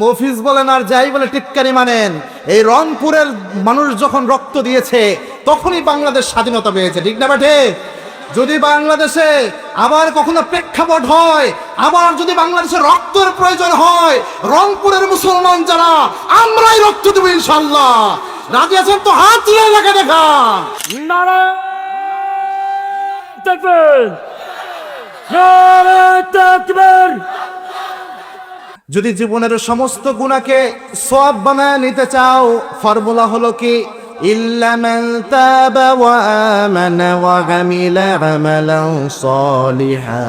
মফিজ বলেন আর যাই বলে টিটকারি মানেন, এই রংপুরের মানুষ যখন রক্ত দিয়েছে তখনই বাংলাদেশ স্বাধীনতা পেয়েছে, ঠিক না বেঠে? যদি বাংলাদেশে আবার কখনো প্রেক্ষাপট হয়, আবার যদি বাংলাদেশে রক্তের প্রয়োজন হয়, রংপুরের মুসলমান যারা আমরাই রক্ত দেব ইনশাআল্লাহ। রাজি আছেন তো? হাত তুলে এলাকা দেখা। নারায়ণ তাকবীর, নারায়ণ তাকবীর। যদি জীবনের সমস্ত গুনাহকে সওয়াব বানায় নিতে চাও, ফর্মুলা হলো কি? ইল্লা মান তাবা ওয়া আমানা ওয়া আমিলা আমালান সালিহা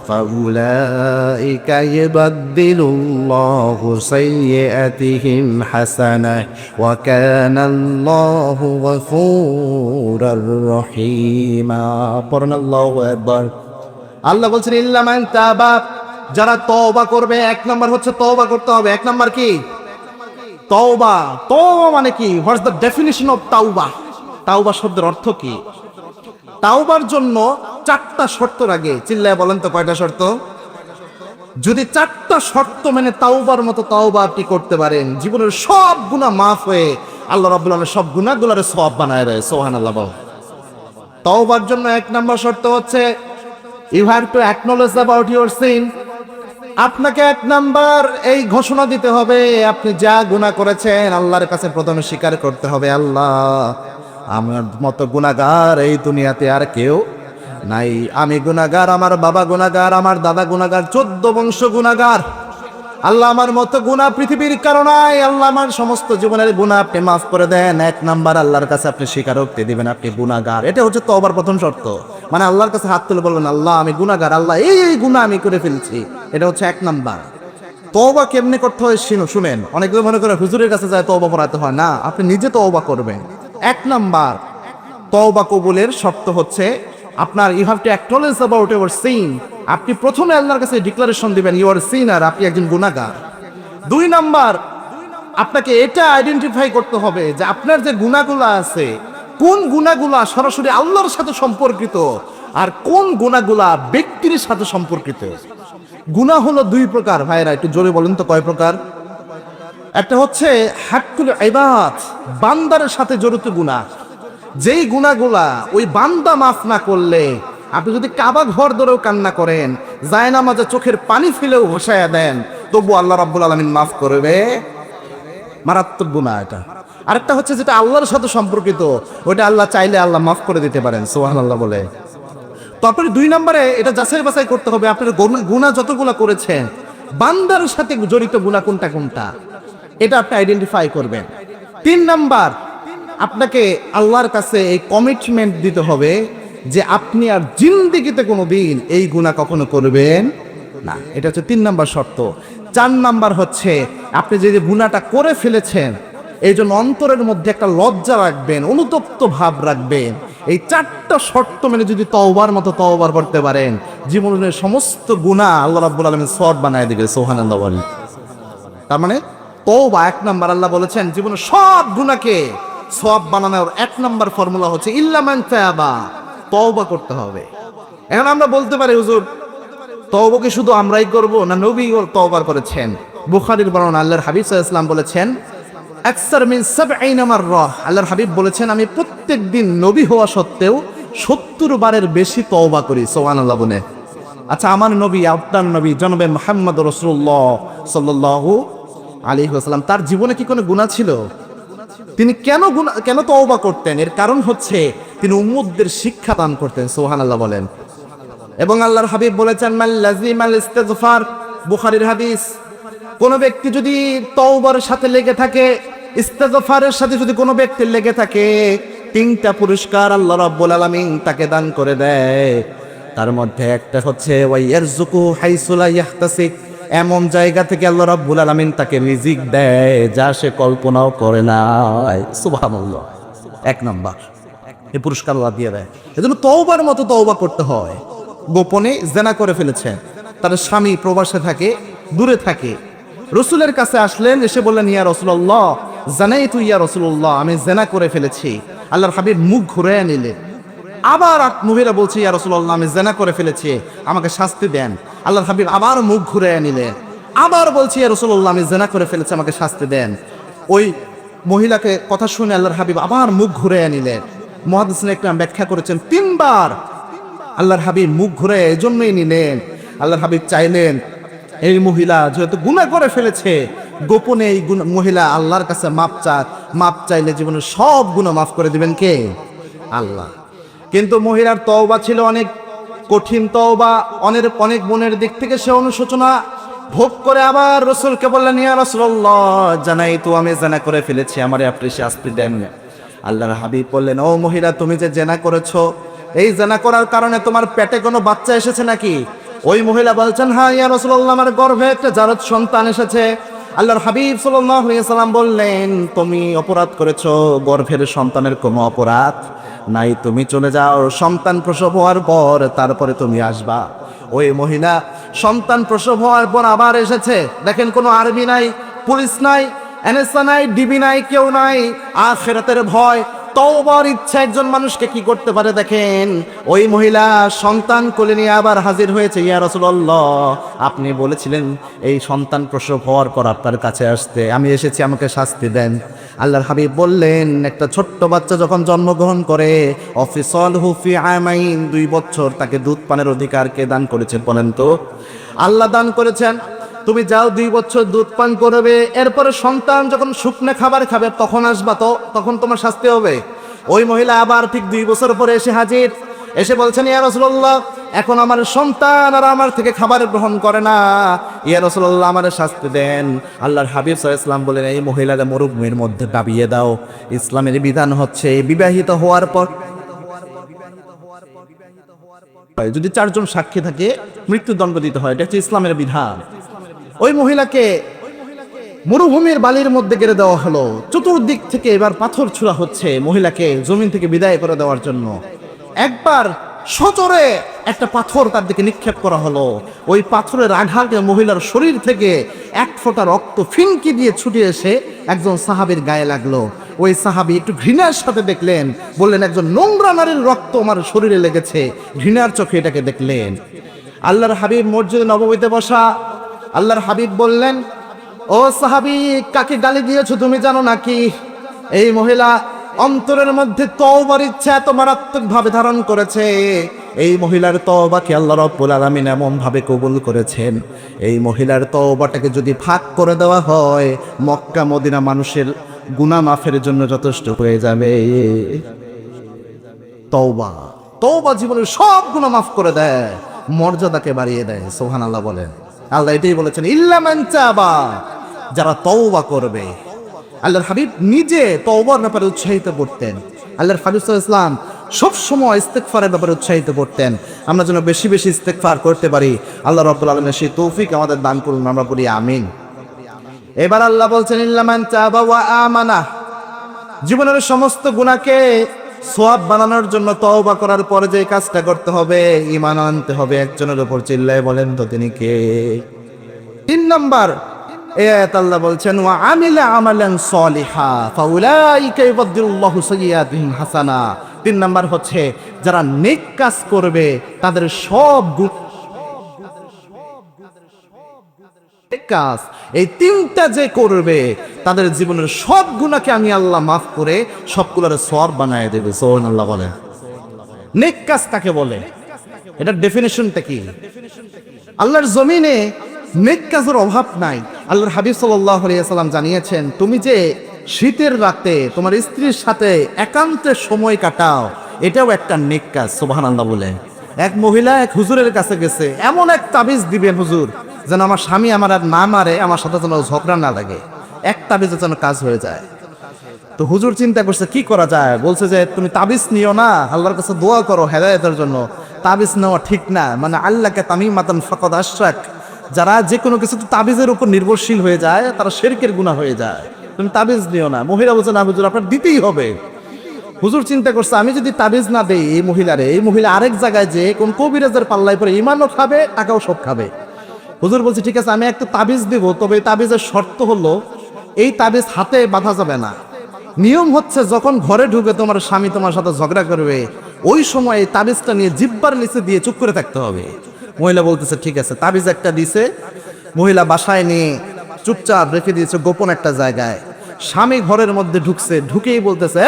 ফাউলাইকা ইউবাদদিলুল্লাহু সাইয়্যাতিহিম হাসানাহ ওয়া কানাল্লাহু গফুরার রহিমা। পড়ুন আল্লাহু আকবার। আল্লাহ বলছেন ইল্লা মান তাবা, যারা তওবা করবে। এক নাম্বার হচ্ছে তওবা করতে হবে। এক নাম্বার কি? তওবা। তওবা মানে কি? হোয়াটস দ্য ডেফিনিশন অফ তাওবা? তাওবা শব্দের অর্থ কি? তাওবার জন্য চারটা শর্ত লাগে। চিল্লায় বলেন তো কয়টা শর্ত? যদি চারটা শর্ত মেনে তাওবার মতো তাওবা আপনি করতে পারেন, জীবনের সব গুনাহ মাফ হয়ে আল্লাহ রাব্বুল আলামিন সব গুনাহগুলোরে সওয়াব বানায় দেয়। সুবহানাল্লাহ। তাওবার জন্য এক নাম্বার শর্ত হচ্ছে you have to acknowledge about your sin. আপনাকে এক নাম্বার এই ঘোষণা দিতে হবে, আপনি যা গুনাহ করেছেন আল্লাহর কাছে প্রথমে স্বীকার করতে হবে, আল্লাহ আমার মতো গুনাহগার এই দুনিয়াতে আর কেউ নাই। আমি গুনাহগার, আমার বাবা গুনাহগার, আমার দাদা গুনাহগার, 14 বংশ গুনাহগার। আল্লাহ আমার মতো গুনাহ পৃথিবীর কারো নাই। আল্লাহ আমার সমস্ত জীবনের গুনাহ আপনি মাফ করে দেন। এক নাম্বার আল্লাহর কাছে আপনি স্বীকারোক্তি দিবেন আপনি গুনাহগার। এটা হচ্ছে তওবার প্রথম শর্ত। মানে আল্লাহর কাছে হাত তুলে বলবেন, আল্লাহ আমি গুনাহগার, আল্লাহ এই গুনাহ আমি করে ফেলছি। এটা হচ্ছে এক নাম্বার। তওবা কেমনে করতে হয় শুনেন। অনেকে মনে করে হুজুরের কাছে যায় তওবা পড়াতে হয় না, আপনি নিজে তওবা করবেন। এক নাম্বার তওবা কবুলের শর্ত হচ্ছে আপনার you have to acknowledge about your sin. আপনি প্রথমে আল্লাহর কাছে ডিক্লারেশন দিবেন ইউ আর সিনার, আপনি একজন গুনাহগার। 2 নাম্বার আপনাকে এটা আইডেন্টিফাই করতে হবে যে আপনার যে গুনাহগুলো আছে, কোন গুনাহগুলো সরাসরি আল্লাহর সাথে সম্পর্কিত আর কোন গুনাহগুলো ব্যক্তির সাথে সম্পর্কিত। গুনাহ হলো 2 প্রকার। ভাইরা একটু জোরে বলেন তো কয় প্রকার? একটা হচ্ছে হাক্কুল ইবাদ, বান্দার সাথে জড়িত গুনাহ। যেই গুনাহগুলা ওই বান্দা মাফ না করলে, আপনি যদি কাবা ঘর ধরেও কান্না করেন, জায়নামাজে চোখের পানি ফেলেও ভাসায়া দেন, তবু আল্লাহ রাব্বুল আলামিন মাফ করবে। মারাত্মক গুনাহ এটা। আরেকটা হচ্ছে যেটা আল্লাহর সাথে সম্পর্কিত, ওটা আল্লাহ চাইলে আল্লাহ মাফ করে দিতে পারেন। সুবহানাল্লাহ বলে। তারপরে 2 নম্বরে এটা যাচাই বাছাই করতে হবে আপনার গুনাহ যতগুলা করেছেন, বান্দার সাথে জড়িত গুনাহ কোনটা কোনটা, এটা আপনি আইডেন্টিফাই করবেন। 3 নাম্বার আপনাকে আল্লাহর কাছে এই কমিটমেন্ট দিতে হবে যে আপনি আর জিন্দেগিতে কোনোদিন এই গুনাহ কখনো করবেন না। এটা হচ্ছে 3 নাম্বার শর্ত। 4 নাম্বার হচ্ছে আপনি যে গুনাহটা করে ফেলেছেন এই জন্য অন্তরের মধ্যে একটা লজ্জা রাখবেন, অনুতপ্ত ভাব রাখবেন। এই 4টা শর্ত মেনে যদি তওবার মতো তওবা করতে পারেন, জীবনের সমস্ত গুনাহ আল্লাহ রাব্বুল আলামিন সওয়াব বানায় দিবে। সুবহানাল্লাহ বলেন। তার মানে তওবা 1 নাম্বার। আল্লাহ বলেছেন জীবনের সব গুনাহকে সওয়াব বানানোর 1 নাম্বার ফর্মুলা হচ্ছে ইল্লা মান তাবা, তওবা করতে হবে। এখন আমরা বলতে পারি হুজুর তওবা কি শুধু আমরাই করব না নবী তওবা করেছেন? বুখারীর বর্ণনা, আল্লাহর হাবিব সাল্লাল্লাহু আলাইহি ওয়াসাল্লাম বলেছেন আকসার মিন 70 মাররা, আল্লাহর হাবিব বলেছেন আমি প্রত্যেকদিন নবী হওয়া সত্ত্বেও 70 বারের বেশি তওবা করি। সুবহানাল্লাহ বলে। আচ্ছা, আমার নবী, আপনার নবী জনাবে মুহাম্মদ রাসূলুল্লাহ সাল্লাল্লাহু আলাইহি ওয়াসাল্লাম, তার জীবনে কি কোনো গুনাহ ছিল? তিনি কেন তওবা করতেন? এর কারণ হচ্ছে তিনি উম্মতদের শিক্ষা দান করতেন। সুবহানাল্লাহ বলেন। এবং আল্লাহর হাবিব বলেছেন মান লাজিমাল ইস্তিগফার, বুখারীর হাদিস, কোন ব্যক্তি যদি তওবার সাথে লেগে থাকে, ইস্তিগফারের সাথে যদি কোনো ব্যক্তি লেগে থাকে, 3টা পুরস্কার আল্লাহ রাব্বুল আলামিন তাকে দান করে দেয়। তার মধ্যে একটা হচ্ছে ওয়াইয়ারযুকু হাইসু লা ইয়াহতাসিব, এমন জায়গা থেকে আল্লাহ রাব্বুল আলামিন তাকে রিজিক দেয় যা সে কল্পনাও করে না। সুবহানাল্লাহ। 1 নাম্বার এই পুরস্কার আল্লাহ দিয়ে দেয়। এজন্য তওবার মতো তওবা করতে হয়। গোপনে জিনা করে ফেলেছেন, তার স্বামী প্রবাসে থাকে, দূরে থাকে, রাসূলের কাছে আসলেন, এসে বললেন ইয়া রাসূলুল্লাহ জানাইতু ইয়া রাসূলুল্লাহ, আমি জিনা করে ফেলেছি। আল্লাহর হাবিব মুখ ঘুরিয়ে নিলেন। আবার মহিলা বলছে ইয়া রাসূলুল্লাহ আমি জিনা করে ফেলেছি, আমাকে শাস্তি দেন। আল্লাহর হাবিব আবার মুখ ঘুরিয়ে নিলেন। আবার বলছি ইয়া রাসূলুল্লাহ আমি জিনা করে ফেলেছি, আমাকে শাস্তি দেন। ওই মহিলাকে কথা শুনে আল্লাহর হাবিব আবার মুখ ঘুরে নিলেন। মুহাদ্দিসিন ইকরাম ব্যাখ্যা করেছেন 3 বার আল্লাহর হাবিব মুখ ঘুরে এজন্যই নিলেন। আল্লাহর হাবিব চাইলেন এই মহিলা যেহেতু গুনাহ করে ফেলেছে, গোপনে এই মহিলা আল্লাহর কাছে মাপ চাইলে জীবনের সব গুনাহ মাফ করে দিবেন কে? আল্লাহ। কিন্তু মহিলার তওবা ছিল অনেক কঠিন তওবা, অনেক বোনের দিক থেকে সে অনুশোচনা ভোগ করে আবার রাসূলকে বললেন ইয়া রাসূলুল্লাহ জানাই তো আমি জিনা করে ফেলেছি, আমারে আপনি শাস্তি দেন। আল্লাহর হাবিব বললেন ও মহিলা তুমি যে জিনা করেছো, এই জিনা করার কারণে তোমার পেটে কোনো বাচ্চা এসেছে নাকি? ওই মহিলা বলছেন হ্যাঁ ইয়া রাসূলুল্লাহ আমার গর্ভে একটা জারজ সন্তান এসেছে। আল্লাহর হাবিব সাল্লাল্লাহু আলাইহি সাল্লাম বললেন তুমি অপরাধ করেছো, গর্ভের সন্তানের কোনো অপরাধ নাই, তুমি চলে যাও, সন্তান প্রসব হওয়ার পর তারপরে তুমি আসবা। ওই মহিলা সন্তান প্রসব হওয়ার পর আবার এসেছে। দেখেন কোনো আর্মি নাই, পুলিশ নাই, এনএসএ নাই, ডিবি নাই, কেউ নাই, আখিরাতের ভয়, তওবার ইচ্ছা একজন মানুষকে কি করতে পারে। দেখেন ওই মহিলা সন্তান কোলে নিয়ে আবার হাজির হয়েছে। ইয়া রাসূলুল্লাহ আপনি বলেছিলেন এই সন্তান প্রসব হওয়ার পর আপনার কাছে আসতে, আমি এসেছি, আমাকে শাস্তি দেন। আল্লাহর হাবিব বললেন একটা ছোট্ট বাচ্চা যখন জন্মগ্রহণ করে অফিসলহু ফি আমাইন 2 বছর তাকে দুধ পানের অধিকার কে দান করেছেন বলেন তো? আল্লাহ দান করেছেন। তুমি যাও 2 বছর দুধ পান করবে, এরপরে সন্তান যখন শুকনো খাবার খাবে তখন আসবা, তো তখন তোমার শাস্তি হবে। ওই মহিলা আবার ঠিক 2 বছর পরে এসে হাজির, এসে বলছেন ইয়া রাসূলুল্লাহ এখন আমার সন্তান আর আমার থেকে খাবার গ্রহণ করে না, ইয়া রাসূলুল্লাহ আমারে শাস্তি দেন। আল্লাহর হাবিব সাল্লাল্লাহু আলাইহি ওয়াসাল্লাম বলেন এই মহিলাকে মরুভূমির মধ্যে ডাবিয়ে দাও। ইসলামের বিধান হচ্ছে বিবাহিত হওয়ার পর যদি 4 জন সাক্ষী থাকে মৃত্যুদণ্ড দিতে হয়, এটা হচ্ছে ইসলামের বিধান। ওই মহিলাকে মরুভূমির বালির মধ্যে গেড়ে দেওয়া হলো, চতুর্দিক থেকে এবার পাথর ছোড়া হচ্ছে মহিলাকে জমিন থেকে বিদায় করে দেওয়ার জন্য। একবার সজোরে একটা পাথর তার দিকে নিক্ষেপ করা হলো, ওই পাথরের আঘাতে মহিলার শরীর থেকে 1 ফোঁটা রক্ত ফিনকি দিয়ে ছুটে এসে একজন সাহাবীর গায়ে লাগলো। ওই সাহাবী একটু ঘৃণার সাথে দেখলেন, বললেন একজন নোংরা নারীর রক্ত আমার শরীরে লেগেছে, ঘৃণার চোখে এটাকে দেখলেন। আল্লাহর হাবিব মসজিদে নববীতে বসা, আল্লাহর হাবিব বললেন ও সাহাবী কাকে গালি দিয়েছো তুমি জানো নাকি? এই মহিলা অন্তরের মধ্যে তওবার ইচ্ছা এত মারাত্মক ভাবে ধারণ করেছে, এই মহিলার তওবাকে আল্লাহ রাব্বুল আলামিন এমন ভাবে কবুল করেছেন, এই মহিলার তওবাটাকে যদি ভাগ করে দেওয়া হয় মক্কা মদিনা মানুষের গুনাহ মাফের জন্য যথেষ্ট হয়ে যাবে। তওবা জীবনের সব গুনাহ মাফ করে দেয়, মর্যাদাকে বাড়িয়ে দেয়। সুবহানাল্লাহ বলেন। আল্লাহ এটাই বলেছেন ইল্লা মান তাবা, যারা তওবা করবে। আল্লাহর হাবিব নিজে তওবার ব্যাপারে উৎসাহিত করতেন। আল্লাহর হাবিব সাল্লাল্লাহু আলাইহি ওয়াসাল্লাম সব সময় ইস্তেগফারের ব্যাপারে উৎসাহিত করতেন। আমরা যেন বেশি বেশি ইস্তেগফার করতে পারি, আল্লাহ রাব্বুল আলামিন সেই তৌফিক আমাদের দান করুন, আমরা বলি আমিন। এবার আল্লাহ বলছেন ইল্লা মান তাবা ওয়া আমানা, জীবনের সমস্ত গুনাহকে সওয়াব বানানোর জন্য তওবা করার পরে যে কাজটা করতে হবে, ঈমান আনতে হবে। একজনের উপর চিল্লায় বলেন তো তিনি কে? 3 নাম্বার আয়াত আল্লাহ বলছেন ওয়া আমিলা আমালান সলিহা ফাউলাইকা ইউবাদদিলুল্লাহু সাইয়্যাতিহিম হাসানা। 3 নাম্বার হচ্ছে যারা নেক কাজ করবে তাদের সব কাজ, এই 3টা যে করবে তাদের জীবনের সব গুনাহকে আমি আল্লাহ মাফ করে সবগুলোর সওয়াব বানায় দেবে। সুবহানাল্লাহ বলেন। নেক কাজ কাকে বলে, এটার ডেফিনিশনটা কি? আল্লাহর জমিনে নেক কাজের অভাব নাই। আল্লাহর হাবিব সাল্লাল্লাহু আলাইহি ওয়াসাল্লাম জানিয়েছেন তুমি যে শীতের রাতে তোমার স্ত্রীর সাথে একান্তে সময় কাটাও, এটাও একটা নেক কাজ। সুবহানাল্লাহ বলে। এক মহিলা এক হুজুরের কাছে গেছে, এমন এক তাবিজ দিবেন হুজুর যেন আমার স্বামী আমার আর না মারে, আমার সাথে যেন ঝগড়া না লাগে, এক তাবিজের যেন কাজ হয়ে যায়। তো হুজুর চিন্তা করছে কি করা যায়, বলছে যে তুমি তাবিজ নিও না, আল্লাহর কাছে দোয়া করো হেদায়েতের জন্য। তাবিজ নেওয়া ঠিক না, মানে আল্লাহকে তামিমাতান ফাকাদ আশরাক, যারা যে কোনো কিছু তাবিজের উপর নির্ভরশীল হয়ে যায় তারা শিরকের গুনাহ হয়ে যায়, তুমি তাবিজ নিও না। মহিলা বলছে না হুজুর আপনার দিতেই হবে। হুজুর চিন্তা করছে আমি যদি তাবিজ না দেই এই মহিলা আরেক জায়গায় যে কোন কবিরাজের পাল্লায় পরে ইমানও খাবে টাকাও সব খাবে। হুজুর বলছে ঠিক আছে আমি একটা তাবিজ দিব, তবে এই তাবিজের শর্ত হলো এই তাবিজ হাতে বাঁধা যাবে না। নিয়ম হচ্ছে যখন ঘরে ঢুকে তোমার স্বামী তোমার সাথে ঝগড়া করবে ওই সময় এই তাবিজটা নিয়ে জিহ্বার নিচে দিয়ে চুপ করে থাকতে হবে। মহিলা বলতেছে ঠিক আছে। তাবিজ একটা দিছে, মহিলা বাসায় নিয়ে চুপচাপ রেখে দিয়েছে গোপন একটা জায়গায়। স্বামী ঘরের মধ্যে ঢুকছে, ঢুকেই বলতেছে,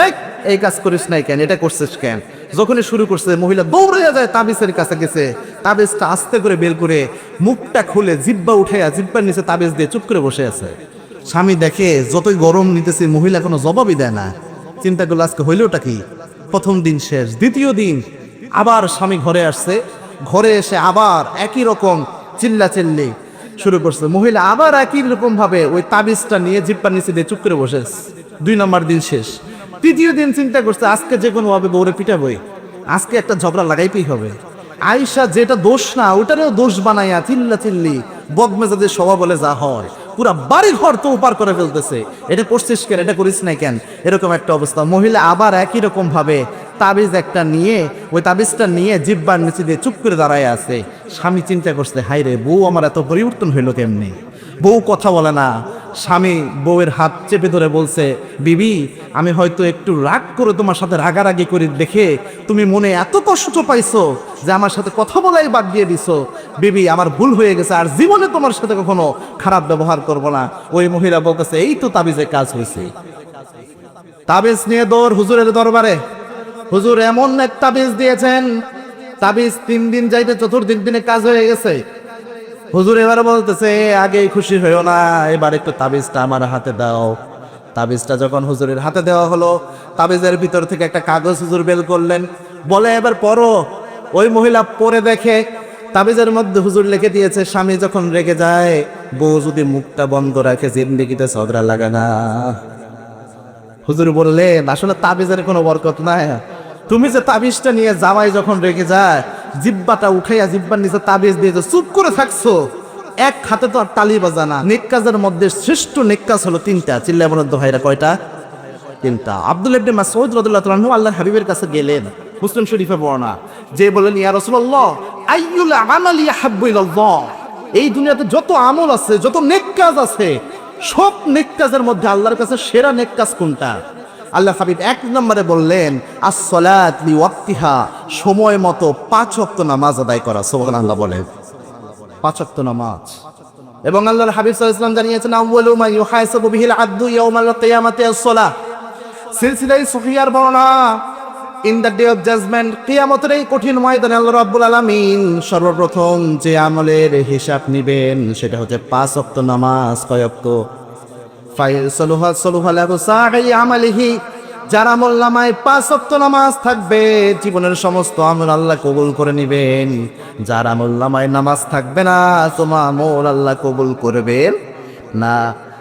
এই কাজ করিস নাই কেন, এটা করছিস কেন? যখনই শুরু করছে মহিলা দৌড়ে যায়, তাবিজের কাছে গেছে, তাবিজটা আস্তে করে বের করে মুখটা খুলে জিব্বা উঠাইয়া জিব্বার নিচে তাবিজ দিয়ে চুপ করে বসে আছে। স্বামী দেখে যতই গরম নিতেছে মহিলা কোনো জবাবই দেয় না। চিন্তা করলো আজকে হইলটা কি? প্রথম দিন শেষ। দ্বিতীয় দিন আবার স্বামী ঘরে আসছে, ঘরে এসে আবার একই রকম চিল্লাচিল্লি শুরু করছে। মহিলা আবার একই রকম ভাবে ওই তাবিজটা নিয়ে জিব্বার নিচে দিয়ে চুপ করে বসে আছে। 2 নম্বর দিন শেষ। তৃতীয় দিন চিন্তা করছে আজকে যে কোনো ভাবে বউরে পিটাবই, আজকে একটা ঝগড়া লাগাইতেই হবে। আয়েশা যেটা দোষ না ওটারও দোষ বানাইয়া চিল্লাচিল্লি বদমেজাজের স্বভাব বলে যা হয়, পুরা বাড়ি ঘর তো উপার করে ফেলতেছে, এটা করছিস কেন, এটা করিস নাই কেন, এরকম একটা অবস্থা। মহিলা আবার একই রকম ভাবে তাবিজ একটা নিয়ে ওই তাবিজটা নিয়ে জিব্বার নিচে দিয়ে চুপ করে দাঁড়ায় আছে। স্বামী চিন্তা করছে, হাই রে, বউ আমার এত পরিবর্তন হইলো কেমনি? বউ কথা বলে না। স্বামী বউয়ের হাত চেপে ধরে বলছে, বিবি, আমি হয়তো একটু রাগ করে তোমার সাথে রাগারাগি করি দেখে তুমি মনে এত কষ্ট পাইছো যে আমার সাথে কথা বলাই বাদ দিয়ে দিছো। বিবি, আমার ভুল হয়ে গেছে, আর জীবনে তোমার সাথে কখনো খারাপ ব্যবহার করবো না। ওই মহিলা বলতেছে, এই তো তাবিজে কাজ হয়েছে। তাবিজ নিয়ে দৌড় হুজুরের দরবারে। হুজুর এমন এক তাবিজ দিয়েছেন, তাবিজ 3 দিন যাইতে 4th দিনে কাজ হয়ে গেছে। হুজুর এবার বলতেছে, আগেই খুশি হইও না, এবার একটু তাবিজটা আমার হাতে দাও। তাবিজটা যখন হুজুরের হাতে দেওয়া হলো, তাবিজের ভিতর থেকে একটা কাগজ হুজুর বের করলেন, বলে এবার পড়ো। ওই মহিলা পড়ে দেখে তাবিজের মধ্যে হুজুর লিখে দিয়েছে, স্বামী যখন রেগে যায় বউ যদি মুখটা বন্ধ রাখে জিন্দেগিতে ঝগড়া লাগে না। হুজুর বললেন, আসলে তাবিজের কোনো বরকত নাই। তুমি যে তাবিজটা নিয়ে জামাই যখন রেগে যায় জিব্বাটা উঠাইয়া জিব্বার নিচে তাবিজ দিয়ে চুপ করে থাকছো, এক হাতে তো আর তালি বাজানা। নেক কাজের মধ্যে শ্রেষ্ঠ নেক কাজ হলো 3টা। চিল্লায় বলেন তো ভাইরা, কয়টা? 3টা। আব্দুল্লাহ ইবনে মাসউদ রাদিয়াল্লাহু তাআলা আনহু আল্লাহর হাবিবের কাছে গেলেন, মুসলিম শরীফে বর্ণনা, যে বলেন, ইয়া রাসূলুল্লাহ, আইয়ুল আমালি আহাব্বু ইলাল্লাহ, এই দুনিয়াতে যত আমল আছে, যত নেক কাজ আছে, সব নেক কাজের মধ্যে আল্লাহর কাছে সেরা নেক কাজ কোনটা? আল্লাহ হাবিব 1 নম্বরে বললেন, আস-সালাত লিওয়াক্তিহা, সময় মতো 5 ওয়াক্ত নামাজ আদায় করা। সুবহানাল্লাহ বলেন, 5 ওয়াক্ত নামাজ। এবং আল্লাহর হাবিব সাল্লাল্লাহু আলাইহি ওয়াসাল্লাম জানিয়েছেন, আউয়ালু মা ইউহাসাবু বিহিল আবদু ইয়াউমাল কিয়ামাতি আস-সালাহ। সিলসিলাই সহিহার বর্ণনা, in the day of judgement, কিয়ামতের এই কঠিন ময়দানে আল্লাহ রাব্বুল আলামিন সর্বপ্রথম যে আমলের হিসাব নেবেন সেটা হচ্ছে 5 ওয়াক্ত নামাজ। কয় ওয়াক্ত? যার আমল নামায় 5 ওয়াক্ত নামাজ থাকবে জীবনের সমস্ত আমল আল্লাহ কবুল করে নিবেন। যার আমল নামায় নামাজ থাকবে না তোমার আমল আল্লাহ কবুল করবেন না।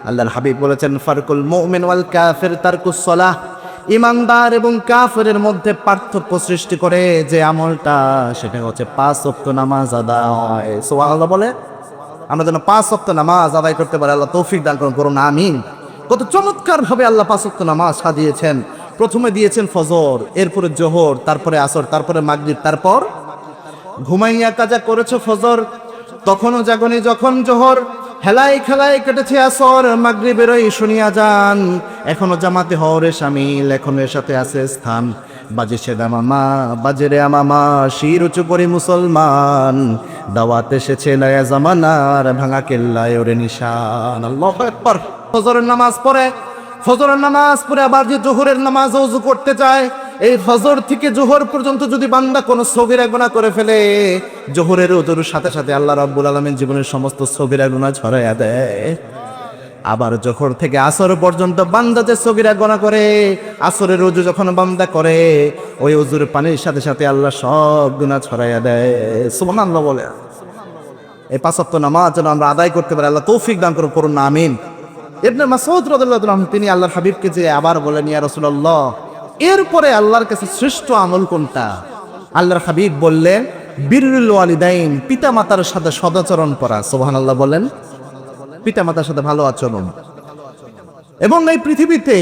আল্লাহর হাবিব বলেছেন, ফারকুল মুমিন ওয়াল কাফির তারকুস সালাহ, ইমানদার এবং কাফেরের মধ্যে পার্থক্য সৃষ্টি করে যে আমলটা, সেটা হচ্ছে 5 ওয়াক্ত নামাজ আদায়। সুবহানাল্লাহ বলে আমরা যেন 5 ওয়াক্ত নামাজ আদায় করতে পারি, আল্লাহ তৌফিক দান করুন, আমিন। কত চমৎকার ভাবে আল্লাহ 5 ওয়াক্ত নামাজ সাজিয়েছেন। প্রথমে দিয়েছেন ফজর, এরপরে জোহর, তারপরে আসর, তারপরে মাগরিব, তারপর ঘুমাইয়া কাজা করেছো ফজর, তখনও জাগনি যখন জোহর, হেলায় খেলায় কেটেছে আসর, মাগরিবের ওই শুনিয়া যান, এখনো জামাতে হওয়ারে শামিল, এখনো এর সাথে আছে স্থান। বাজে সে দামামা, বাজে রে আমামা, শির উঁচু করি মুসলমান, দাওয়াত এসেছে নয়া জামানার, ভাঙা কেল্লায় ওরে নিশান। আল্লাহু আকবার। ফজরের নামাজ পড়ে, ফজরের নামাজ পড়ে আবার যে জোহরের নামাজ ওযু করতে চায়, এই ফজর থেকে জোহর পর্যন্ত যদি বান্দা কোনো সগীরা গুনাহ করে ফেলে, জোহরের ওযুর সাথে সাথে আল্লাহ রাব্বুল আলামিন জীবনের সমস্ত সগীরা গুনাহ ছড়াইয়া দেয়। আবার জোহর থেকে আসর পর্যন্ত বান্দা যে সগীরা গুনাহ করে, আসরের ওযু যখন বান্দা করে, ওই ওযুর পানির সাথে সাথে আল্লাহ সব গুনাহ ছড়াইয়া দেয়। সুবহানাল্লাহ বলে। এই 5 ওয়াক্ত নামাজ যেন আমরা আদায় করতে পারি, আল্লাহ তৌফিক দান করুন, আমিন। ইবনে মাসউদ রাদিয়াল্লাহু তাআলা তিনি আল্লাহর হাবিবকে যে আবার বলেন, ইয়া রাসূলুল্লাহ, এরপরে আল্লাহর কাছে শ্রেষ্ঠ আমল কোনটা? আল্লাহর হাবিব বললেন, বিররুল ওয়ালিদাইন, পিতামাতার সাথে সদাচরণ করা। সুবহানাল্লাহ বলেন, পিতামাতার সাথে ভালো আচরণ। এবং এই পৃথিবীতে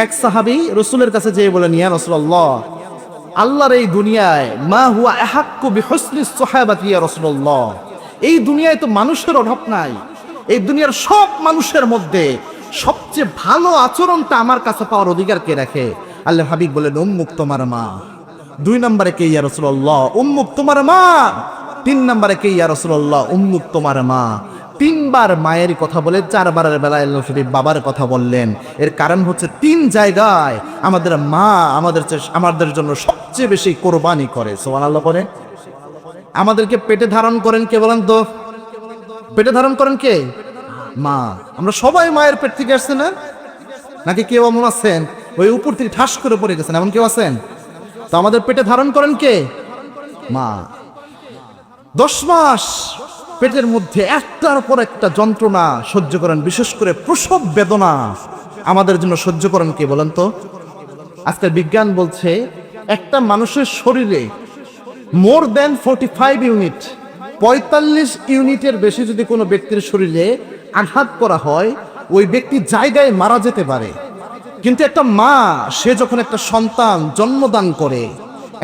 এক সাহাবী রাসূলের কাছে যেয়ে বলেন, ইয়া রাসূলুল্লাহ, আল্লাহর এই দুনিয়ায় মা হুয়া আহাক্কু বিহুসনিস সাহাবাতি ইয়া রাসূলুল্লাহ, এই দুনিয়ায় তো মানুষের অভাব নাই, এই দুনিয়ার সব মানুষের মধ্যে সবচেয়ে ভালো আচরণটা আমার কাছে পাওয়ার অধিকার কে রাখে? আল্লাহর হাবিব বলেন, উম্মুক, তোমার মা। 2 নম্বরে কে ইয়া রাসূলুল্লাহ? উম্মুক, তোমার মা। 3 নম্বরে কে ইয়া রাসূলুল্লাহ? উম্মুক, তোমার মা। তিনবার মায়ের কথা বলে চারবারের বেলায় আল্লাহ শরীফ বাবার কথা বললেন। এর কারণ হচ্ছে তিন জায়গায় আমাদের মা আমাদের জন্য সবচেয়ে বেশি কোরবানি করে। সুবহানাল্লাহ বলে। আমাদেরকে পেটে ধারণ করেন কে বলেন তো? পেটে ধারণ করেন কে? মা। আমরা সবাই মায়ের পেট থেকে আসছে না? নাকি কেউ এমন আছেন ওই উপর থেকে ঠাস করে পড়ে গেছেন, এমন কেউ আছেন? তো আমাদের পেটে ধারণ করেন কে? মা। 10 মাস পেটের মধ্যে একটার পর একটা যন্ত্রণা সহ্য করেন, বিশেষ করে প্রসব বেদনা আমাদের জন্য সহ্য করেন কে বলেন তো? আজকের বিজ্ঞান বলছে একটা মানুষের শরীরে মোর দেন 45 ইউনিট, 45 ইউনিটের বেশি যদি কোনো ব্যক্তির শরীরে আঘাত করা হয় ওই ব্যক্তি জায়গায় মারা যেতে পারে। কিন্তু একটা মা সে যখন একটা সন্তান জন্মদান করে,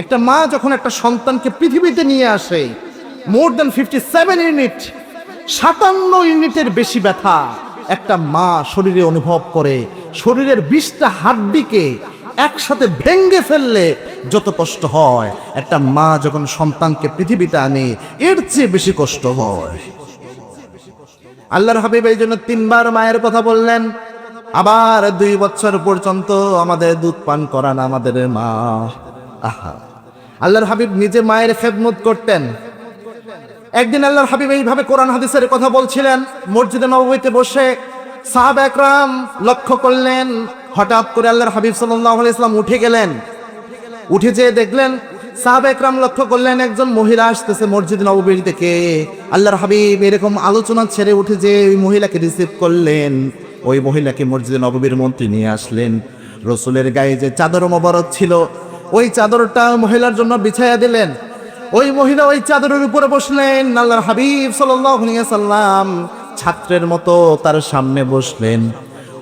একটা মা যখন একটা সন্তানকে পৃথিবীতে নিয়ে আসে, মোর দেন 57 ইউনিট, 57 ইউনিটের বেশি ব্যথা একটা মা শরীরে অনুভব করে। শরীরের 20টা হাড্ডিকে একসাথে ভেঙ্গে ফেললে যত কষ্ট হয়, একটা মা যখন সন্তানকে পৃথিবীতে আনে এর চেয়ে বেশি কষ্ট হয়। আল্লাহর হাবিব এই জন্য 3 বার মায়ের কথা বললেন। আবার 2 বছর পর্যন্ত আমাদের দুধ পান করান আমাদের মা। আহা, আল্লাহর হাবিব নিজে মায়ের খেদমত করতেন। একদিন আল্লাহর হাবিব এইভাবে কোরআন হাদিসের কথা বলছিলেন, মসজিদে নববীতে বসে সাহাবা একরাম লক্ষ্য করলেন হঠাৎ করে আল্লাহর হাবিব সাল্লাল্লাহু আলাইহি ওয়াসাল্লাম উঠে গেলেন। উঠে যেয়ে দেখলেন, সাহাবা একরাম লক্ষ্য করলেন একজন মহিলা আসতেছে মসজিদ নববী থেকে। আল্লাহর হাবিব এরকম আলোচনা ছেড়ে উঠে যে ওই মহিলাকে রিসিভ করলেন, ওই মহিলাকে মসজিদ নববীর মধ্যে নিয়ে আসলেন। রসুলের গায়ে যে চাদর মোবারক ছিল ওই চাদরটা মহিলার জন্য বিছাইয়া দিলেন। ওই মহিলা ওই চাদরের উপরে বসলেন। আল্লাহর হাবিব সাল্লাল্লাহু আলাইহি ওয়াসাল্লাম ছাত্রের মতো তার সামনে বসলেন।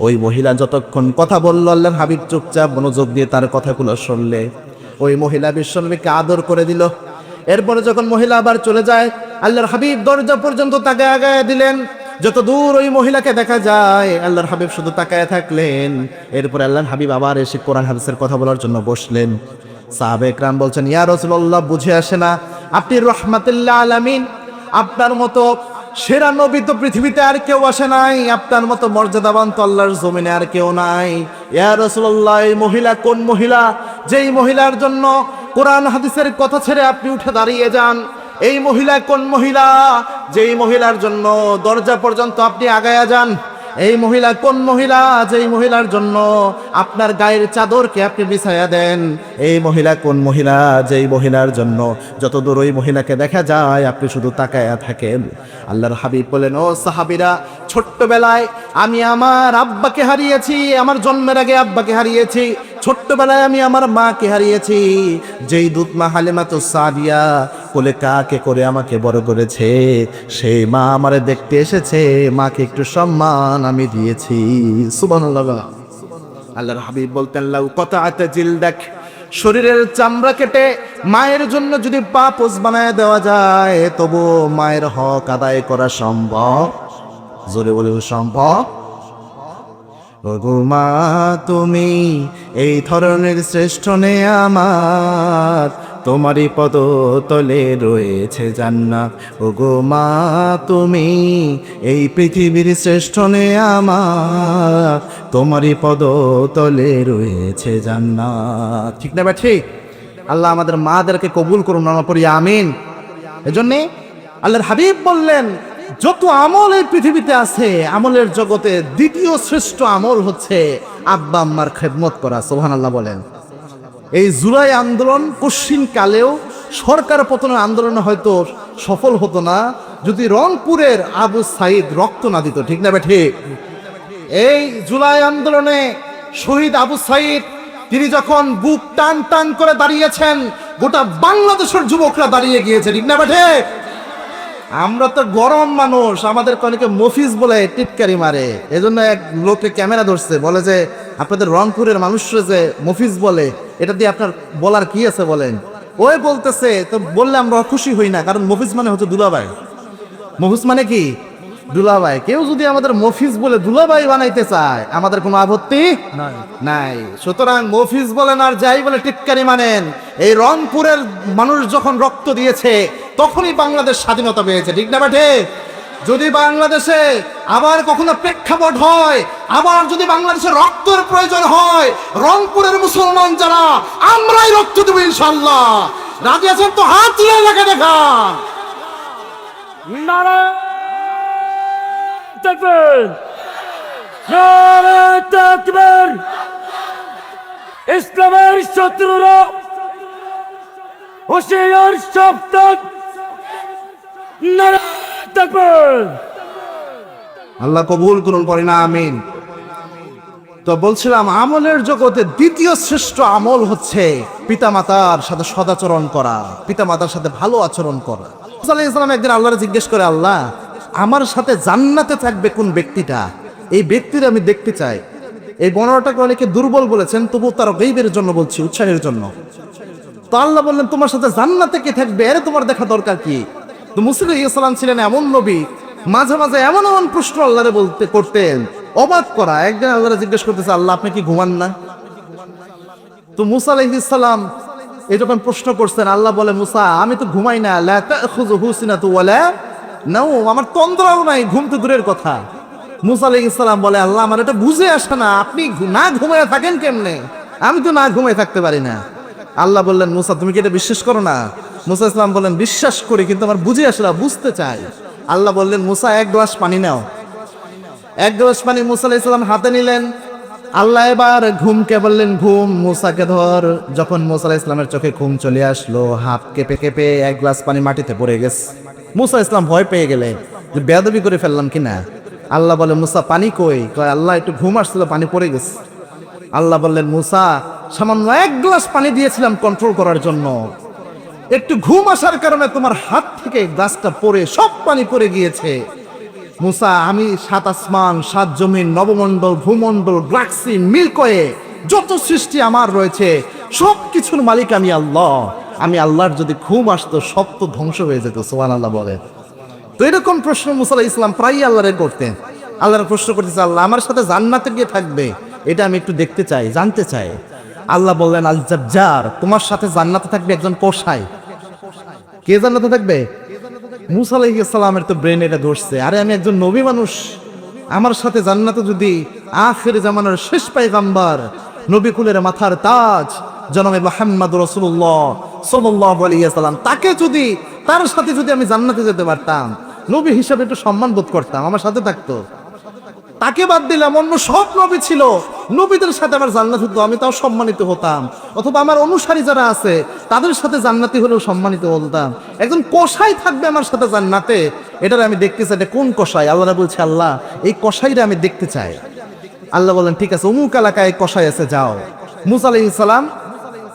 ওই মহিলা যতক্ষণ কথা বলল আল্লাহর হাবিব চুপচাপ মনোযোগ দিয়ে তার কথাগুলো শুনলে। ওই মহিলা বিশ্বনবীকে আদর করে দিল। এরপরে যখন মহিলা আবার চলে যায়, আল্লাহর হাবিব দরজা পর্যন্ত তাকায় আগায় দিলেন। যত দূর ওই মহিলাকে দেখা যায় আল্লাহর হাবিব শুধু তাকায় থাকলেন। এরপরে আল্লাহর হাবিব আবার এসে কোরআন হাদিসের কথা বলার জন্য বসলেন। সাহাবা একরাম বলছেন, ইয়া রাসূলুল্লাহ, বুঝে আসে না আপনি রাহমাতুল্লিল আলামিন, আপনার মতো সেরা নবী তো পৃথিবীতে আর কেউ আসে নাই, আপনার মতো মর্যাদাবান তো আল্লাহর জমিনে আর কেউ নাই। ইয়া রাসূলুল্লাহ, এই মহিলা কোন মহিলা যেই মহিলার জন্য কোরআন হাদিসের কথা ছেড়ে আপনি উঠে দাঁড়িয়ে যান? এই মহিলা কোন মহিলা যেই মহিলার জন্য দরজা পর্যন্ত আপনি আগায়া যান? এই মহিলা কোন মহিলা যেই মহিলার জন্য আপনার গায়ের চাদরকে আপনি বিছায়া দেন? এই মহিলা কোন মহিলা যেই মহিলার জন্য যতদূর ওই মহিলাকে দেখা যায় আপনি শুধু তাকায়া থাকেন? আল্লাহর হাবিব বলেন, ও সাহাবীরা, ছোট্টবেলায় আমি আমার আব্বাকে হারিয়েছি, আমার জন্মের আগে আব্বাকে হারিয়েছি। ছোট্টবেলায় আমি আমার মাকে হারিয়েছি, যেই দুধ মা হালিমাতুস সাদিয়া কোলে কাকে করে আমাকে বড় করেছে, সেই মা আমারে দেখতে এসেছে, মাকে একটু সম্মান আমি দিয়েছি। সুবহানাল্লাহ। আল্লাহর হাবিব বলতেন, লাউ কতাআতা জিলদাক, শরীরের চামড়া কেটে মায়ের জন্য যদি পাপোশ বানায় দেওয়া যায় তবু মায়ের হক আদায় করা সম্ভব। জোরে বলে সম্ভব। ওগো মা, তুমি এই ধরনের শ্রেষ্ঠ নে আমার, তোমারই পদ তলে রয়েছে জান্নাত। ওগো মা, তুমি এই পৃথিবীর শ্রেষ্ঠ নে আমার, তোমারই পদ তলে রয়েছে জান্নাত। ঠিক না? ঠিক। আল্লাহ আমাদের মাদেরকে কবুল করুন, আমরা পড়ি আমিন। এজন্যে আল্লাহর হাবিব বললেন, যত আমল এই পৃথিবীতে আছে আমলের জগতে দ্বিতীয় শ্রেষ্ঠ আমল হচ্ছে আব্বা আম্মার খেদমত করা। সুবহানাল্লাহ বলেন। এই জুলাই আন্দোলন কশিন কালেও সরকার পতনের আন্দোলনে হয়তো সফল হতো না যদি রংপুরের আবু সাইদ রক্ত না দিত। ঠিক না ঠিক? এই জুলাই আন্দোলনে শহীদ আবু সাইদ তিনি যখন বুক টান টান করে দাঁড়িয়েছেন, গোটা বাংলাদেশের যুবকরা দাঁড়িয়ে গিয়েছে। ঠিক না ঠিক? আমরা তো গরম মানুষ, আমাদের অনেকে মফিজ বলে টিটকারি মারে। এজন্য এক লোকে ক্যামেরা ধরছে, বলে যে আপনাদের রংপুরের মানুষরা যে মফিজ বলে, এটা দিয়ে আপনার বলার কি আছে বলেন? ওই বলতেছে, তো বললে আমরা খুশি হই না, কারণ মফিজ মানে হচ্ছে দুলাভাই। মফিজ মানে কি? দুলাভাই। কেউ যদি আমাদের মফিজ বলে দুলাভাই বানাইতে চায় আমাদের কোনো আপত্তি নাই। সুতরাং মফিজ বলেন আর যাই বলে টিটকারি মানেন, এই রংপুরের মানুষ যখন রক্ত দিয়েছে তখনই বাংলাদেশ স্বাধীনতা পেয়েছে। ঠিক না ঠিক? যদি বাংলাদেশে আবার কখনো প্রেক্ষাপট হয়, আবার যদি বাংলাদেশে রক্তের প্রয়োজন হয়, রংপুরের মুসলমান যারা আমরাই রক্ত দেব ইনশাআল্লাহ। রাজি আছেন তো? হাত তুলে লেখা দেখা। নারায়ণ তাকবীর, নারায়ণ তাকবীর। ইসলামের শত্রুরা হুঁশিয়ার সাবধান, নারায়ণ তাকবীর। আল্লাহ কবুল করুন, পড়ি না আমিন। তো বলছিলাম আমলের জগতে দ্বিতীয় শ্রেষ্ঠ আমল হচ্ছে পিতামাতার সাথে সদাচরণ করা, পিতামাতার সাথে ভালো আচরণ করা। মুসা আলাইহিস সালাম একদিন আল্লাহরে জিজ্ঞেস করে, আল্লাহ আমার সাথে জান্নাতে থাকবে কোন ব্যক্তিটা, এই ব্যক্তির আমি দেখতে চাই। এই বর্ণনাটাকে অনেকে দুর্বল বলেছেন, তবু তার গায়বের জন্য বলছি, উৎসাহের জন্য। তো আল্লাহ বললেন তোমার সাথে জান্নাতে কে থাকবে, আরে তোমার দেখা দরকার কি? তো মুসা আলাইহিস সালাম ছিলেন এমন নবী, মাঝে মাঝে এমন এমন প্রশ্ন আল্লাহরে বলতে করতেন অবাক করা। একদিন আল্লাহরে জিজ্ঞেস করতেছে, আল্লাহ আপনি কি ঘুমান না? তো মুসা আলাইহিস সালাম এই যখন প্রশ্ন করছেন, আল্লাহ বলে, মুসা আমি তো ঘুমাই না, লা তাখুযুহু সিনাতু ওয়ালা নাওম, আমার তন্দ্রাও নাই, ঘুম তো দূরের কথা। মুসা আলাইহিস সালাম বলে, আল্লাহ আমার এটা বুঝে আসে না, আপনি না ঘুমায় থাকেন কেমনে? আমি তো না ঘুমায় থাকতে পারি না। আল্লাহ বললেন, মুসা তুমি কি এটা বিশ্বাস করো না? মুসা ইসলাম বললেন, বিশ্বাস করি, কিন্তু আমার বুঝে আসে না, বুঝতে চাই। আল্লাহ বললেন, মুসা এক গ্লাস পানি নাও। এক গ্লাস পানি মুসা আলাইহিস সালাম হাতে নিলেন। আল্লাহ এবার ঘুমকে বললেন, ঘুম মুসাকে ধর। যখন মুসা আলাইহিস সালামের চোখে ঘুম চলে আসলো, হাত কেঁপে কেঁপে এক গ্লাস পানি মাটিতে পড়ে গেছে। মুসা ইসলাম ভয় পেয়ে গেলেন যে বেয়াদবি করে ফেললাম কিনা। আল্লাহ বলে, মুসা পানি কই? কয় আল্লাহ একটু ঘুম আসছিল, পানি পড়ে গেছে। আল্লাহ বললেন, মুসা সামান্য এক গ্লাস পানি দিয়েছিলাম কন্ট্রোল করার জন্য, একটু ঘুম আসার কারণে তোমার হাত থেকে গ্লাসটা পড়ে সব পানি পড়ে গিয়েছে। মুসা আমি সাত আসমান, সাত জমিন, নবমণ্ডল, ভূমণ্ডল, গ্যালাক্সি, মিল্কওয়ে যত সৃষ্টি আমার রয়েছে সব কিছুর মালিক আমি আল্লাহ। আমি আল্লাহর যদি ঘুম আসতো সব তো ধ্বংস হয়ে যেত। সুবহানাল্লাহ বলে। তো এরকম প্রশ্ন মুসা আলাইহিস সালাম প্রায়ই আল্লাহরে করতেন। আল্লাহর প্রশ্ন করতেছে, আল্লাহ আমার সাথে জান্নাতে গিয়ে থাকবে, এটা আমি একটু দেখতে চাই, জানতে চাই। আল্লাহ বললেন, আল জাজ্জার, তোমার সাথে জান্নাতে থাকবে একজন কসাই। কে জান্নাতে থাকবে? মুসা আলাইহিস সালামের তো ব্রেন এটা ধরছে, আরে আমি একজন নবী মানুষ, আমার সাথে জান্নাতে যদি আখির জামানার শেষ পয়গম্বর, নবী কুলের মাথার তাজ জনাবে মুহাম্মদ রাসূলুল্লাহ সাল্লাল্লাহু আলাইহি ওয়াসাল্লাম, তাকে যদি, তার সাথে যদি আমি জান্নাতে যেতে পারতাম, নবী হিসাবে একটু সম্মান বোধ করতাম, আমার সাথে থাকতো। তাকে বাদ দিলাম, অন্য সব নবী ছিল, নবীদের সাথে আমার জান্নাত হতো, আমি তাও সম্মানিত হতাম। অথবা আমার অনুসারী যারা আছে তাদের সাথে জান্নাতি হলেও সম্মানিত হতাম। একজন কসাই থাকবে আমার সাথে জান্নাতে, এটার আমি দেখতে চাই। এটা কোন কসাই? আল্লাহ বলছে, আল্লাহ এই কসাইরা আমি দেখতে চাই। আল্লাহ বলেন, ঠিক আছে, অমুক এলাকায় কসাই আছে, যাও। মুসা আলাইহিস সালাম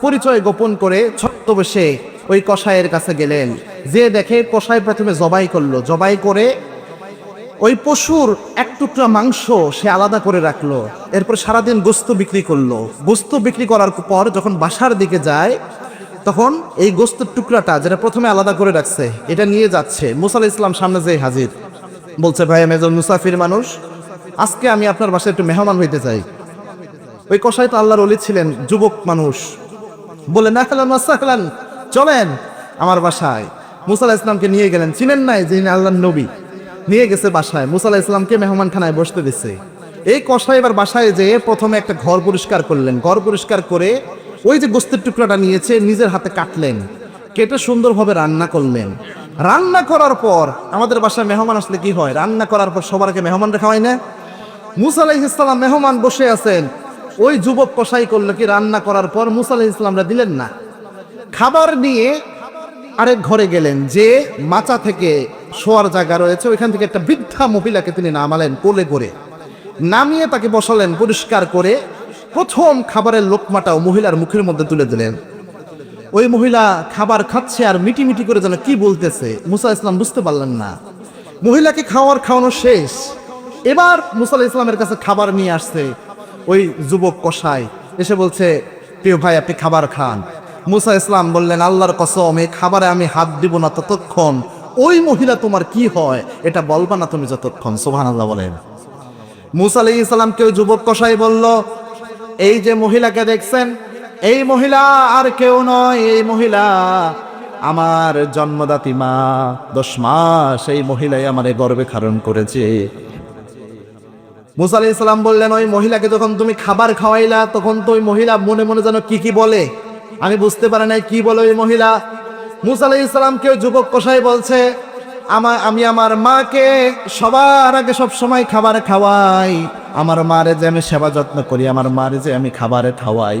পরিচয় গোপন করে ছদ্মবেশে ওই কসাইয়ের কাছে গেলেন। যে দেখে কসাই প্রথমে জবাই করলো, জবাই করে ওই পশুর এক টুকরা মাংস সে আলাদা করে রাখলো। এরপর সারাদিন গোস্ত বিক্রি করলো। গোস্ত বিক্রি করার পর যখন বাসার দিকে যায়, তখন এই গোস্তের টুকরাটা যেটা প্রথমে আলাদা করে রাখছে এটা নিয়ে যাচ্ছে। মুসা আলাইহিস সালাম সামনে যেয়ে হাজির, বলছে, ভাই আমি একজন মুসাফির মানুষ, আজকে আমি আপনার বাসায় একটু মেহমান হইতে চাই। ওই কসাই তো আল্লাহর ওলি ছিলেন, যুবক মানুষ, বলে, না খেলেন মাসাহলান, চলেন আমার বাসায়। মুসা আলাইহিস সালামকে নিয়ে গেলেন। চিনেন নাই যে আল্লাহর নবী, নিয়ে গেছে বাসায়। মুসা আলাইহিস সালামকে মেহমানখানায় বসতে দিচ্ছে। এই কসাই এবার বাসায় যেয়ে প্রথমে একটা ঘর পরিষ্কার করলেন। ঘর পরিষ্কার করে ওই যে গোস্তের টুকরাটা নিয়েছে নিজের হাতে কাটলেন, কেটে সুন্দরভাবে রান্না করলেন। রান্না করার পর, আমাদের বাসায় মেহমান আসলে কি হয়, রান্না করার পর সবার আগে মেহমানরা খাওয়াই না? মুসা আলাইহিস সালাম মেহমান বসে আছেন, ওই যুবক কসাই করলো কি, রান্না করার পর মুসা আলাইহিস সালামরা দিলেন না। খাবার নিয়ে আরেক ঘরে গেলেন, যে মাচা থেকে শোয়ার জায়গা রয়েছে ওইখান থেকে একটা বৃদ্ধা মহিলাকে তিনি নামালেন কোলে করে, নামিয়ে তাকে বসালেন পরিষ্কার করে। প্রথম খাবারের লোকমাটাও মহিলার মুখের মধ্যে তুলে দিলেন। ওই মহিলা খাবার খাচ্ছে আর মিটি মিটি করে যেন কি বলতেছে, মুসা ইসলাম বুঝতে পারলেন না। মহিলাকে খাওয়ানো শেষ। এবার মুসা আলাইহিস সালামের কাছে খাবার নিয়ে আসছে ওই যুবক কসাই, এসে বলছে, প্রিয় ভাই আপনি খাবার খান। মুসা ইসলাম বললেন, আল্লাহর কসম এই খাবারে আমি হাত দিব না ততক্ষণ ওই মহিলা তোমার কি হয় এটা বলবা না তুমি যতক্ষণ। সুবহানাল্লাহ বলেন। মুসা আলাইহিস সালামকে ওই যুবক কসাই বলল, এই যে মহিলাকে দেখছেন, এই মহিলা আর কেউ নয়, এই মহিলা আমার জন্মদাত্রী মা 10 মাস এই মহিলাই আমারে গর্ভে ধারণ করেছে। মুসা আলাইহিস সালাম বললেন, ওই মহিলাকে যখন তুমি খাবার খাওয়াইলা তখন তো ওই মহিলা মনে মনে যেন কি বলে, আমি বুঝতে পারি নাই কি বলে ওই মহিলা। মুসা আলাইহিস সালামকে ওই যুবক কসাই বলছে, আমি আমার মাকে সবার আগে সব সময় খাবার খাওয়াই, আমার মারে যে আমি সেবা যত্ন করি, আমার মারে যে আমি খাবারে খাওয়াই,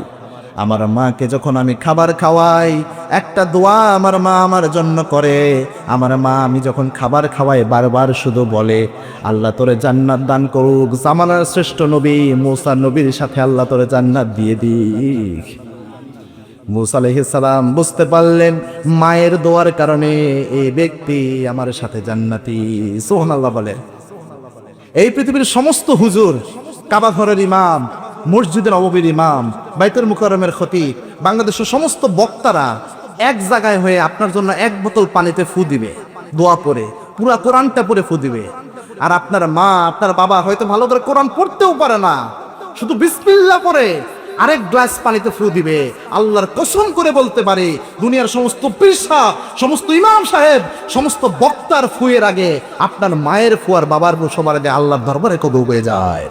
আমার মাকে যখন আমি খাবার খাওয়াই একটা দোয়া আমার মা আমার জন্য করে। আমার মা আমি যখন খাবার খাওয়াই বারবার শুধু বলে, আল্লাহ তোরে জান্নাত দান করুক, জামানার শ্রেষ্ঠ নবী মুসা নবীর সাথে আল্লাহ তোরে জান্নাত দিয়ে দিক। মুসা আলাইহিস সালাম বুঝতে পারলেন মায়ের দোয়ার কারণে এই ব্যক্তি আমার সাথে জান্নাতি। সুবহানাল্লাহ বলে। এই পৃথিবীর সমস্ত হুজুর, কাবা ঘরের ইমাম, মসজিদের নববীর ইমাম, বাইতুল মুকাররমের খতিব, বাংলাদেশের সমস্ত বক্তারা এক জায়গায় হয়ে আপনার জন্য এক বোতল পানিতে ফু দিবে, দোয়া পড়ে পুরা কোরআনটা পড়ে ফু দিবে। আর আপনার মা, আপনার বাবা হয়তো ভালো করে কোরআন পড়তেও পারে না, শুধু বিসমিল্লাহ পড়ে আরেক গ্লাস পানিতে ফু দিবে। আল্লাহর কসম করে বলতে পারে, দুনিয়ার সমস্ত পীর সাহেব, সমস্ত ইমাম সাহেব, সমস্ত বক্তার ফুয়ের আগে আপনার মায়ের ফু আর বাবার ফু সবার আগে আল্লাহর দরবারে কবুল হয়ে যায়।